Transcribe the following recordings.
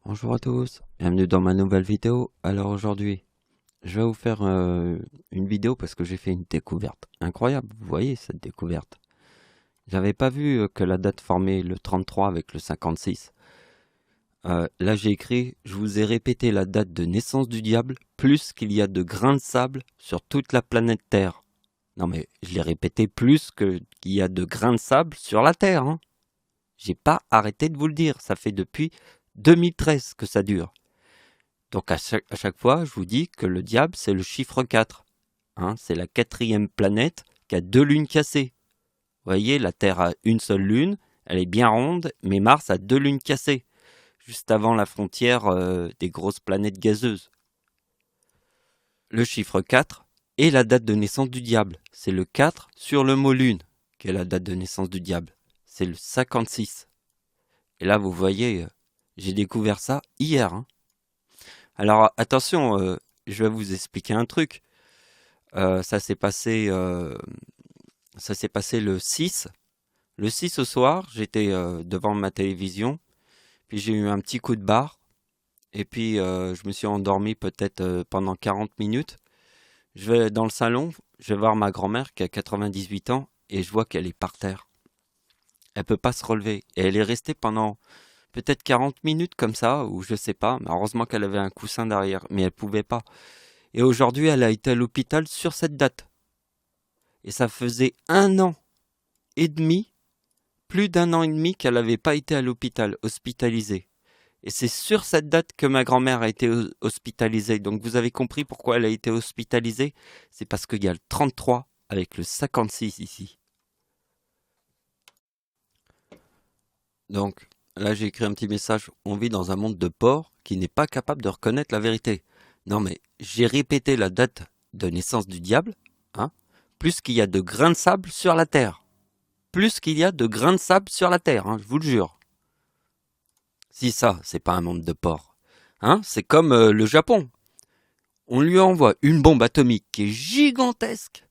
Bonjour à tous, bienvenue dans ma nouvelle vidéo. Alors aujourd'hui, je vais vous faire une vidéo parce que j'ai fait une découverte incroyable. Vous voyez cette découverte? J'avais pas vu que la date formait le 33 avec le 56. Là j'ai écrit, je vous ai répété la date de naissance du diable plus qu'il y a de grains de sable sur toute la planète Terre. Non mais je l'ai répété plus qu'il y a de grains de sable sur la Terre, hein. J'ai pas arrêté de vous le dire, ça fait depuis 2013 que ça dure. Donc à chaque fois, je vous dis que le diable, c'est le chiffre 4. Hein, c'est la quatrième planète qui a deux lunes cassées. Vous voyez, la Terre a une seule lune, elle est bien ronde, mais Mars a deux lunes cassées, juste avant la frontière des grosses planètes gazeuses. Le chiffre 4 est la date de naissance du diable. C'est le 4 sur le mot lune qui est la date de naissance du diable. C'est le 56. Et là, vous voyez, j'ai découvert ça hier. Hein. Alors attention, je vais vous expliquer un truc. Ça s'est passé, le 6. Le 6 au soir, j'étais devant ma télévision, puis j'ai eu un petit coup de barre, et puis je me suis endormi peut-être pendant 40 minutes. Je vais dans le salon, je vais voir ma grand-mère qui a 98 ans, et je vois qu'elle est par terre. Elle peut pas se relever, et elle est restée pendant peut-être 40 minutes comme ça, ou je sais pas, mais heureusement qu'elle avait un coussin derrière, mais elle pouvait pas. Et aujourd'hui, elle a été à l'hôpital sur cette date. Et ça faisait 1 an et demi, plus d'1 an et demi qu'elle n'avait pas été à l'hôpital, hospitalisée. Et c'est sur cette date que ma grand-mère a été hospitalisée. Donc vous avez compris pourquoi elle a été hospitalisée? C'est parce qu'il y a le 33 avec le 56 ici. Donc là j'ai écrit un petit message. On vit dans un monde de porcs qui n'est pas capable de reconnaître la vérité. Non mais j'ai répété la date de naissance du diable, hein, plus qu'il y a de grains de sable sur la terre. Plus qu'il y a de grains de sable sur la terre, hein, je vous le jure. Si ça, c'est pas un monde de porcs. Hein, c'est comme le Japon. On lui envoie une bombe atomique qui est gigantesque.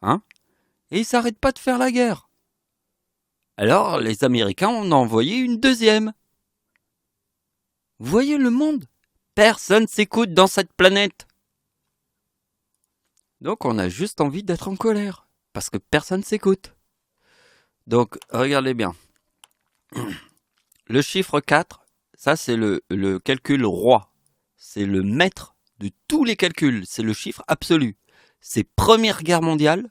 Hein, et il s'arrête pas de faire la guerre. Alors, les Américains en ont envoyé une deuxième. Vous voyez le monde? Personne s'écoute dans cette planète. Donc on a juste envie d'être en colère. Parce que personne s'écoute. Donc, regardez bien. Le chiffre 4, ça c'est le calcul roi. C'est le maître de tous les calculs. C'est le chiffre absolu. C'est Première Guerre mondiale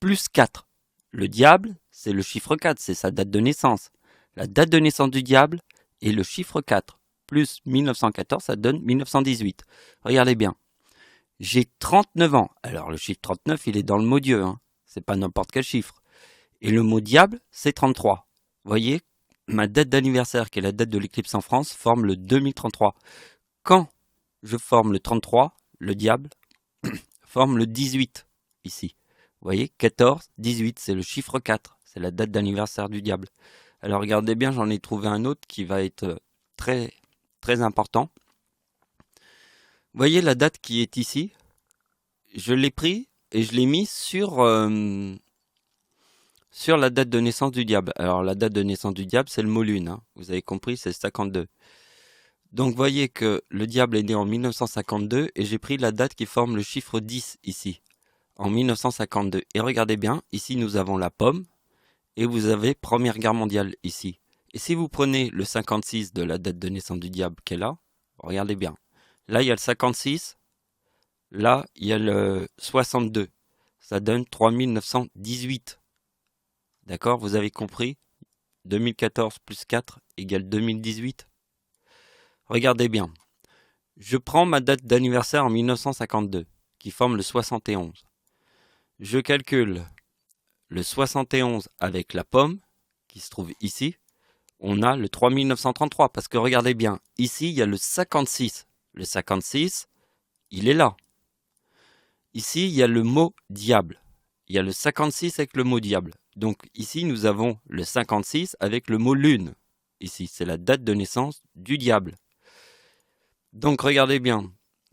plus 4. Le diable, c'est le chiffre 4. C'est sa date de naissance. La date de naissance du diable est le chiffre 4. Plus 1914, ça donne 1918. Regardez bien. J'ai 39 ans. Alors le chiffre 39, il est dans le mot Dieu. Hein. C'est pas n'importe quel chiffre. Et le mot diable, c'est 33. Vous voyez, ma date d'anniversaire, qui est la date de l'éclipse en France, forme le 2033. Quand je forme le 33, le diable forme le 18, ici. Vous voyez, 14, 18, c'est le chiffre 4. C'est la date d'anniversaire du diable. Alors regardez bien, j'en ai trouvé un autre qui va être très, très important. Vous voyez la date qui est ici? Je l'ai pris et je l'ai mis sur la date de naissance du diable. Alors la date de naissance du diable, c'est le mot lune. Hein. Vous avez compris, c'est 52. Donc vous voyez que le diable est né en 1952 et j'ai pris la date qui forme le chiffre 10 ici, en 1952. Et regardez bien, ici nous avons la pomme et vous avez Première Guerre mondiale ici. Et si vous prenez le 56 de la date de naissance du diable qui est là, regardez bien. Là il y a le 56, là il y a le 62. Ça donne 3918. D'accord, vous avez compris? 2014 plus 4 égale 2018. Regardez bien. Je prends ma date d'anniversaire en 1952, qui forme le 71. Je calcule le 71 avec la pomme, qui se trouve ici. On a le 3933, parce que regardez bien, ici il y a le 56. Le 56, il est là. Ici, il y a le mot diable. Il y a le 56 avec le mot diable. Donc ici, nous avons le 56 avec le mot lune. Ici, c'est la date de naissance du diable. Donc regardez bien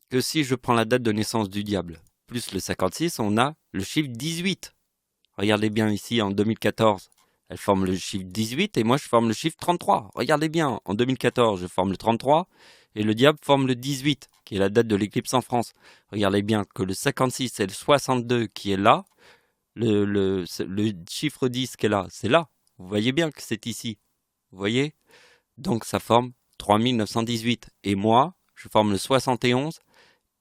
que si je prends la date de naissance du diable plus le 56, on a le chiffre 18. Regardez bien ici en 2014 elle forme le chiffre 18 et moi je forme le chiffre 33. Regardez bien, en 2014 je forme le 33 et le diable forme le 18, qui est la date de l'éclipse en France. Regardez bien que le 56 et le 62 qui est là, le chiffre 10 qui est là, c'est là. Vous voyez bien que c'est ici. Vous voyez? Donc ça forme 3918. Et moi, je forme le 71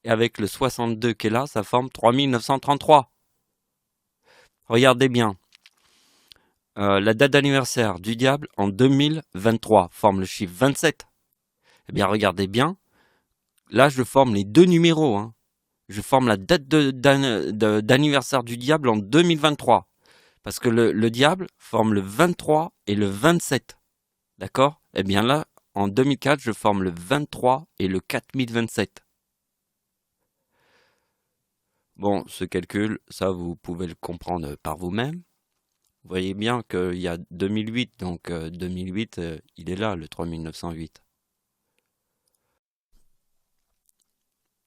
et avec le 62 qui est là, ça forme 3933. Regardez bien. La date d'anniversaire du diable en 2023 forme le chiffre 27. Eh bien, regardez bien. Là, je forme les deux numéros. Hein. Je forme la date d'anniversaire du diable en 2023. Parce que le diable forme le 23 et le 27. D'accord? Eh bien là, en 2004, je forme le 23 et le 4027. Bon, ce calcul, ça, vous pouvez le comprendre par vous-même. Vous voyez bien qu'il y a 2008, donc 2008, il est là, le 3908.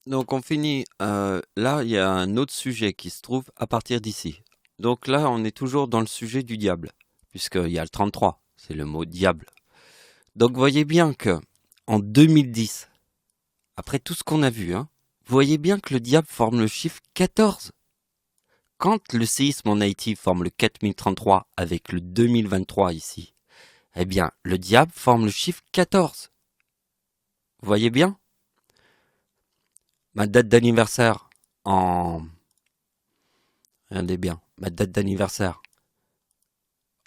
Donc on finit, là il y a un autre sujet qui se trouve à partir d'ici. Donc là on est toujours dans le sujet du diable, puisqu'il y a le 33, c'est le mot diable. Donc vous voyez bien que en 2010, après tout ce qu'on a vu, hein, vous voyez bien que le diable forme le chiffre 14. Quand le séisme en Haïti forme le 4033 avec le 2023 ici, eh bien le diable forme le chiffre 14. Vous voyez bien? Ma date d'anniversaire regardez bien, ma date d'anniversaire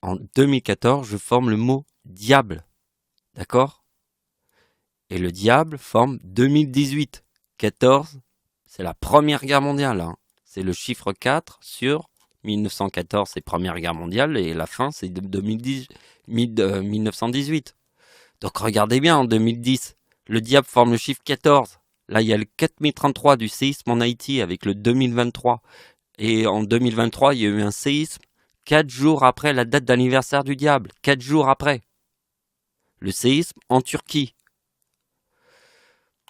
en 2014, je forme le mot diable. D'accord? Et le diable forme 2018. 14, c'est la Première Guerre mondiale. Hein. C'est le chiffre 4 sur 1914, c'est Première Guerre mondiale, et la fin, c'est 1918. Donc regardez bien, en 2010, le diable forme le chiffre 14. Là, il y a le 4033 du séisme en Haïti avec le 2023. Et en 2023, il y a eu un séisme 4 jours après la date d'anniversaire du diable. 4 jours après. Le séisme en Turquie.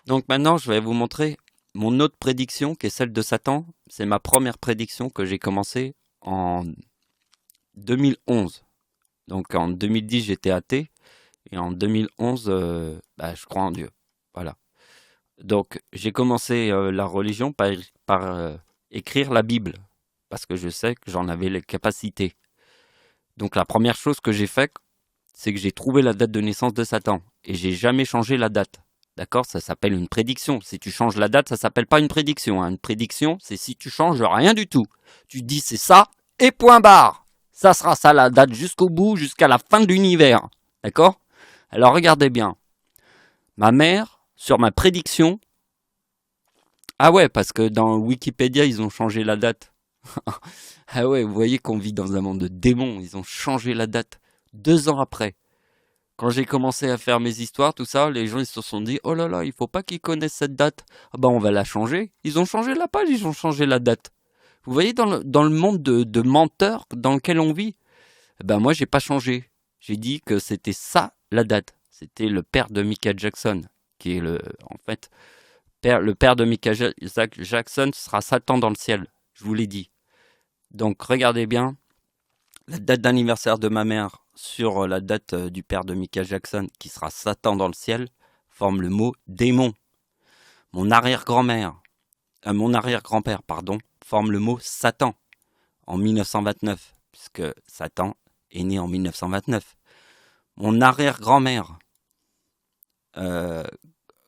Donc maintenant, je vais vous montrer mon autre prédiction qui est celle de Satan. C'est ma première prédiction que j'ai commencée en 2011. Donc en 2010, j'étais athée. Et en 2011, je crois en Dieu. Voilà. Donc j'ai commencé la religion par écrire la Bible. Parce que je sais que j'en avais les capacités. Donc la première chose que j'ai faite, c'est que j'ai trouvé la date de naissance de Satan. Et j'ai jamais changé la date. D'accord? Ça s'appelle une prédiction. Si tu changes la date, ça s'appelle pas une prédiction. Hein. Une prédiction, c'est si tu changes rien du tout. Tu dis c'est ça et point barre. Ça sera ça la date jusqu'au bout, jusqu'à la fin de l'univers. D'accord? Alors regardez bien. Ma mère, sur ma prédiction... Ah ouais, parce que dans Wikipédia, ils ont changé la date. Ah ouais, vous voyez qu'on vit dans un monde de démons. Ils ont changé la date 2 ans après. Quand j'ai commencé à faire mes histoires, tout ça, les gens ils se sont dit « Oh là là, il faut pas qu'ils connaissent cette date. Ah bah on va la changer. » Ils ont changé la page, ils ont changé la date. Vous voyez dans le monde de menteurs dans lequel on vit, moi j'ai pas changé. J'ai dit que c'était ça la date. C'était le père de Michael Jackson, qui est le père de Michael Jackson sera Satan dans le ciel. Je vous l'ai dit. Donc regardez bien la date d'anniversaire de ma mère sur la date du père de Michael Jackson, qui sera Satan dans le ciel, forme le mot démon. Mon arrière-grand-père, forme le mot Satan en 1929, puisque Satan est né en 1929. Mon arrière-grand-mère,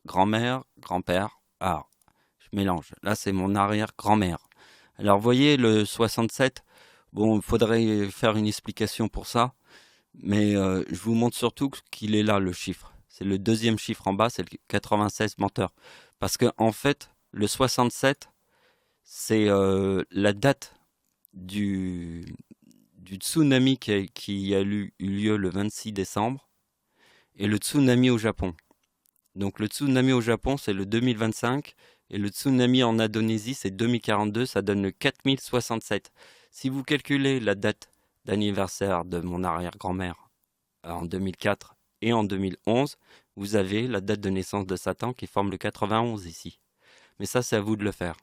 grand-père, je mélange. Là, c'est mon arrière-grand-mère. Alors, vous voyez, le 67, bon, il faudrait faire une explication pour ça. Mais je vous montre surtout qu'il est là, le chiffre. C'est le deuxième chiffre en bas, c'est le 96 menteur. Parce que en fait, le 67, c'est la date du tsunami qui a eu lieu le 26 décembre et le tsunami au Japon. Donc le tsunami au Japon, c'est le 2025 et le tsunami en Indonésie, c'est 2042, ça donne le 4067. Si vous calculez la date d'anniversaire de mon arrière-grand-mère en 2004 et en 2011, vous avez la date de naissance de Satan qui forme le 91 ici. Mais ça, c'est à vous de le faire.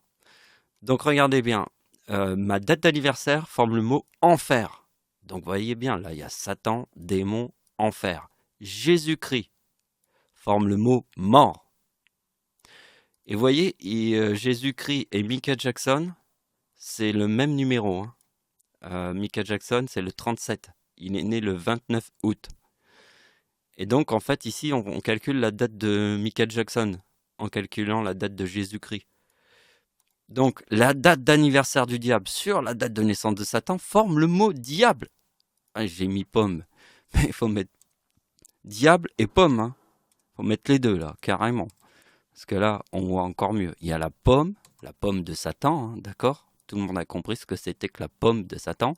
Donc regardez bien, ma date d'anniversaire forme le mot enfer. Donc voyez bien, là il y a Satan, démon, enfer. Jésus-Christ forme le mot mort. Et vous voyez, Jésus-Christ et Michael Jackson, c'est le même numéro. Michael Jackson, c'est le 37. Il est né le 29 août. Et donc, en fait, ici, on calcule la date de Michael Jackson en calculant la date de Jésus-Christ. Donc, la date d'anniversaire du diable sur la date de naissance de Satan forme le mot diable. Ah, j'ai mis pomme, mais il faut mettre diable et pomme. Il faut mettre les deux, là, carrément. Parce que là, on voit encore mieux. Il y a la pomme de Satan, d'accord? Tout le monde a compris ce que c'était que la pomme de Satan.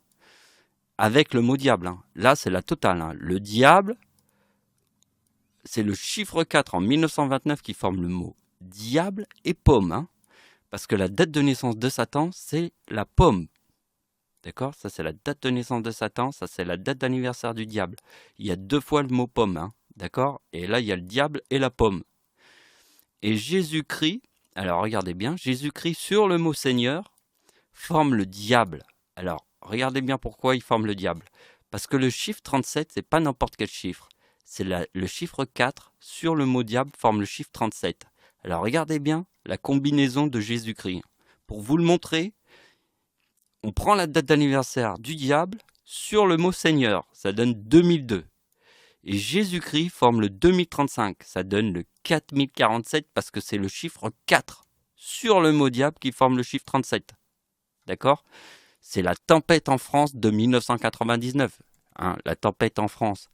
Avec le mot diable. Là, c'est la totale. Le diable, c'est le chiffre 4 en 1929 qui forme le mot diable et pomme. Parce que la date de naissance de Satan, c'est la pomme. D'accord? Ça, c'est la date de naissance de Satan. Ça, c'est la date d'anniversaire du diable. Il y a 2 fois le mot pomme. D'accord? Et là, il y a le diable et la pomme. Et Jésus-Christ, alors regardez bien, Jésus-Christ sur le mot Seigneur forme le diable. Alors, regardez bien pourquoi il forme le diable. Parce que le chiffre 37, c'est pas n'importe quel chiffre. C'est le chiffre 4 sur le mot diable forme le chiffre 37. Alors, regardez bien la combinaison de Jésus-Christ. Pour vous le montrer, on prend la date d'anniversaire du diable sur le mot Seigneur. Ça donne 2002. Et Jésus-Christ forme le 2035. Ça donne le 4047 parce que c'est le chiffre 4 sur le mot diable qui forme le chiffre 37. D'accord? C'est la tempête en France de 1999. La tempête en France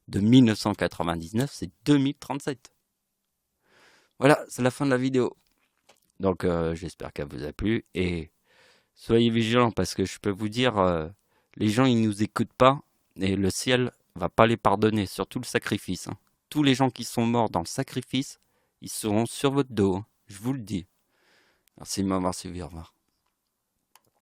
de 1999, c'est 2037. Voilà, c'est la fin de la vidéo. Donc, j'espère qu'elle vous a plu. Et soyez vigilants parce que je peux vous dire, les gens, ils nous écoutent pas. Et le ciel va pas les pardonner, surtout le sacrifice. Tous les gens qui sont morts dans le sacrifice, ils seront sur votre dos. Je vous le dis. Merci de m'avoir suivi. Au revoir.